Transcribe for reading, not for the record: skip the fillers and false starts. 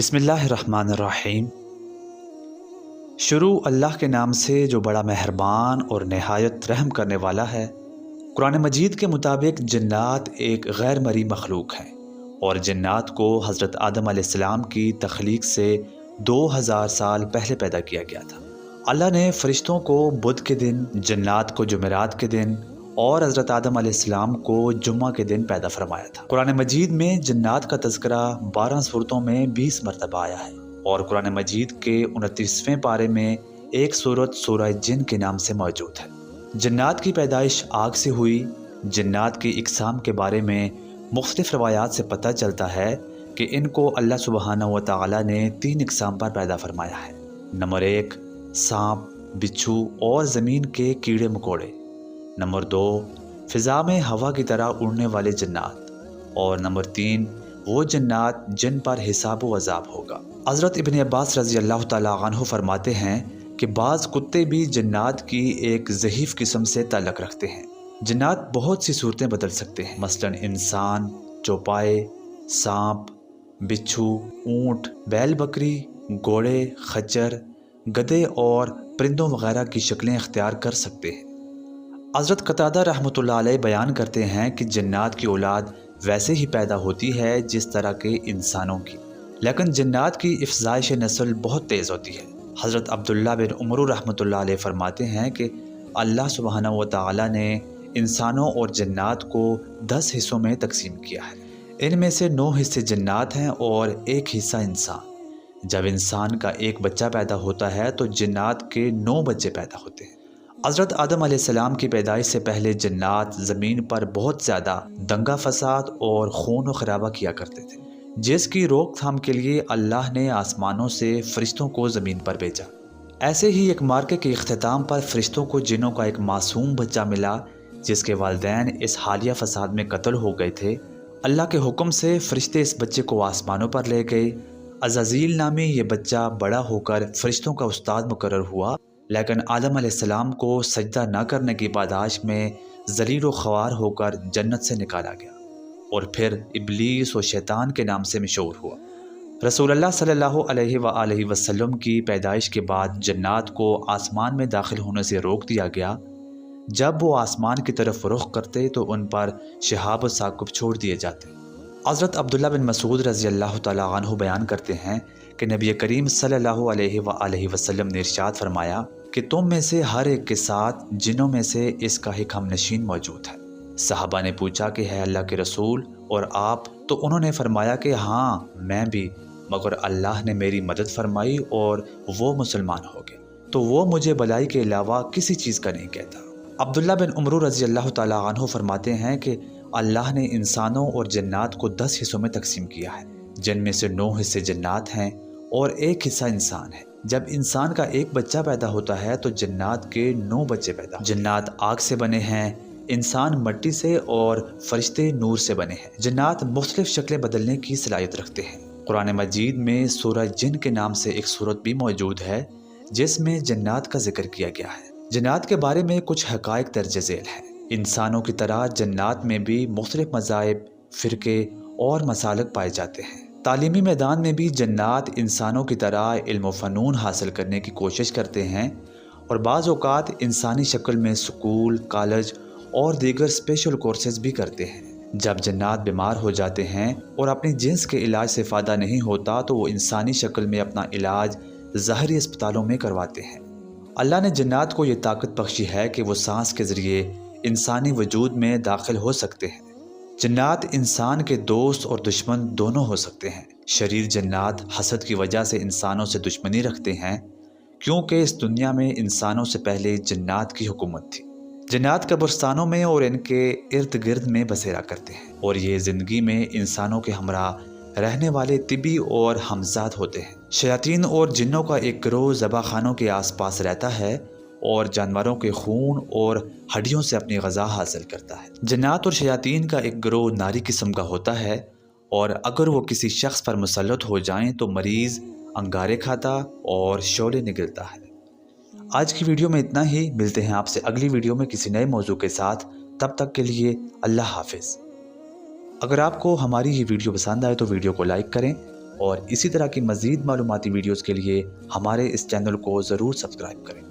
बिस्मिल्लाहिर्रहमानिर्रहीम। शुरू अल्लाह के नाम से जो बड़ा मेहरबान और नहायत रहम करने वाला है। कुरान मजीद के मुताबिक जन्नात एक गैर मरी मखलूक है और जन्नात को हज़रत आदम अलैहिस्सलाम की तख्लीक से 2000 साल पहले पैदा किया गया था। अल्लाह ने फ़रिश्तों को बुध के दिन, जन्नात को जुमेरात के दिन और हज़रत आदम अलैहिस्सलाम को जुम्मा के दिन पैदा फरमाया था। कुरान मजीद में जन्नात का तज़किरा 12 सूरतों में 20 मरतबा आया है और कुरान मजीद के 29वें पारे में एक सूरत सूरह जिन के नाम से मौजूद है। जन्नात की पैदाइश आग से हुई। जन्नात की इक़साम के बारे में मुख्तलिफ़ रवायात से पता चलता है कि इनको अल्लाह सुब्हानहू व तआला ने 3 इक़साम पर पैदा फरमाया है। नंबर 1 सांप, बिच्छू और ज़मीन के कीड़े मकोड़े। नंबर 2 फ़िज़ा में हवा की तरह उड़ने वाले जन्नात। और नंबर 3 वो जन्नात जिन पर हिसाब व अज़ाब होगा। हज़रत इब्न अब्बास रज़ी अल्लाह तआला अन्हु फरमाते हैं कि बाज़ कुत्ते भी जन्नात की एक ज़हीफ़ किस्म से ताल्लुक़ रखते हैं। जन्नात बहुत सी सूरतें बदल सकते हैं, मसलन इंसान, चौपाए, सांप, बिच्छू, ऊँट, बैल बकरी, घोड़े, खच्चर, गधे और परिंदों वगैरह की शक्लें इख्तियार कर सकते हैं। हज़रत कतादा रहमतुल्लाह अलैह बयान करते हैं कि जन्नात की औलाद वैसे ही पैदा होती है जिस तरह के इंसानों की, लेकिन जन्नात की इफ़ज़ाइश नस्ल बहुत तेज़ होती है। हज़रत अब्दुल्ला बिन उमर रहमतुल्लाह अलैह फरमाते हैं कि अल्लाह सुब्हानहू व तआला ने इंसानों और जन्नात को 10 हिस्सों में तकसीम किया है। इनमें से 9 हिस्से जन्नात हैं और 1 हिस्सा इंसान। जब इंसान का एक बच्चा पैदा होता है तो जन्नात के 9 बच्चे पैदा होते हैं। हज़रत आदम अलैहिस्सलाम की पैदाइश से पहले जन्नात ज़मीन पर बहुत ज़्यादा दंगा फसाद और खून व खराबा किया करते थे, जिसकी रोकथाम के लिए अल्लाह ने आसमानों से फ़रिश्तों को ज़मीन पर भेजा। ऐसे ही एक मार्के के इख्तिताम पर फ़रिश्तों को जिन्नों का एक मासूम बच्चा मिला जिसके वालिदैन इस हालिया फसाद में कत्ल हो गए थे। अल्लाह के हुक्म से फ़रिश्ते इस बच्चे को आसमानों पर ले गए। अज़ाज़ील नामी ये बच्चा बड़ा होकर फ़रिश्तों का उस्ताद मुकर्रर हुआ, लेकिन आदम अलैहिस्सलाम को सजदा न करने की पादाश में ज़लील व ख़वार होकर जन्नत से निकाला गया और फिर इब्लीस और शैतान के नाम से मशहूर हुआ। रसूलुल्लाह सल्लल्लाहु अलैहि वसल्लम की पैदाइश के बाद जन्नात को आसमान में दाखिल होने से रोक दिया गया। जब वो आसमान की तरफ रुख करते तो उन पर शिहाब व साक़ुब छोड़ दिए जाते। हज़रत अब्दुल्ला बिन मसूद रज़ी अल्लाह तआला अन्हु बयान करते हैं कि नबी करीम सल्लल्लाहु अलैहि वसल्लम ने इरशाद फरमाया कि तुम में से हर एक के साथ जिन्नों में से इसका एक हमनशीन मौजूद है। सहाबा ने पूछा कि है अल्लाह के रसूल और आप? तो उन्होंने फरमाया कि हाँ मैं भी, मगर अल्लाह ने मेरी मदद फरमाई और वो मुसलमान हो गए, तो वो मुझे भलाई के अलावा किसी चीज़ का नहीं कहता। अब्दुल्ला बिन उमर रज़ी अल्लाह तआला अन्हु फरमाते हैं कि अल्लाह ने इंसानों और जन्नात को 10 हिस्सों में तकसीम किया है, जिनमें से 9 हिस्से जन्नात हैं और 1 हिस्सा इंसान है। जब इंसान का एक बच्चा पैदा होता है तो जन्नात के 9 बच्चे पैदा। जन्नात आग से बने हैं, इंसान मिट्टी से और फरिश्ते नूर से बने हैं। जन्नात मुख्तलिफ शक्लें बदलने की सलाहियत रखते हैं। कुरान मजीद में सूरह जिन के नाम से एक सूरत भी मौजूद है जिसमें जन्नात का जिक्र किया गया है। जन्नात के बारे में कुछ हक़ाइक़ दर्ज झेल हैं। इंसानों की तरह जन्नात में भी मुख्तलिफ मज़ाहिब, फ़िरके और मसालक पाए जाते हैं। तालीमी मैदान में भी जन्नात इंसानों की तरह इल्म व फ़नून हासिल करने की कोशिश करते हैं और बाज़ औक़ात इंसानी शक्ल में स्कूल, कॉलेज और दीगर स्पेशल कोर्सेज भी करते हैं। जब जन्नात बीमार हो जाते हैं और अपनी जिन्स के इलाज से फ़ायदा नहीं होता तो वो इंसानी शक्ल में अपना इलाज ज़ाहरी अस्पतालों में करवाते हैं। अल्लाह ने जन्नात को ये ताकत बख्शी है कि वो सांस के ज़रिए इंसानी वजूद में दाखिल हो सकते हैं। जन्नात इंसान के दोस्त और दुश्मन दोनों हो सकते हैं। शरीर जन्नात हसद की वजह से इंसानों से दुश्मनी रखते हैं क्योंकि इस दुनिया में इंसानों से पहले जन्नात की हुकूमत थी। जन्नात कब्रिस्तानों में और इनके इर्द गिर्द में बसेरा करते हैं और ये ज़िंदगी में इंसानों के हमरा रहने वाले तिबी और हमजाद होते हैं। शयातीन और जिन्नों का एक गिरोह ज़बा खानों के आसपास रहता है और जानवरों के खून और हड्डियों से अपनी ग़ज़ा हासिल करता है। जन्नात और शयातीन का एक गिरोह नारी किस्म का होता है और अगर वो किसी शख्स पर मुसल्लत हो जाएं तो मरीज़ अंगारे खाता और शोले निगलता है। आज की वीडियो में इतना ही। मिलते हैं आपसे अगली वीडियो में किसी नए मौजू के साथ। तब तक के लिए अल्लाह हाफिज़। अगर आपको हमारी ये वीडियो पसंद आए तो वीडियो को लाइक करें اور اسی طرح کی مزید معلوماتی ویڈیوز کے لیے ہمارے اس چینل کو ضرور سبسکرائب کریں۔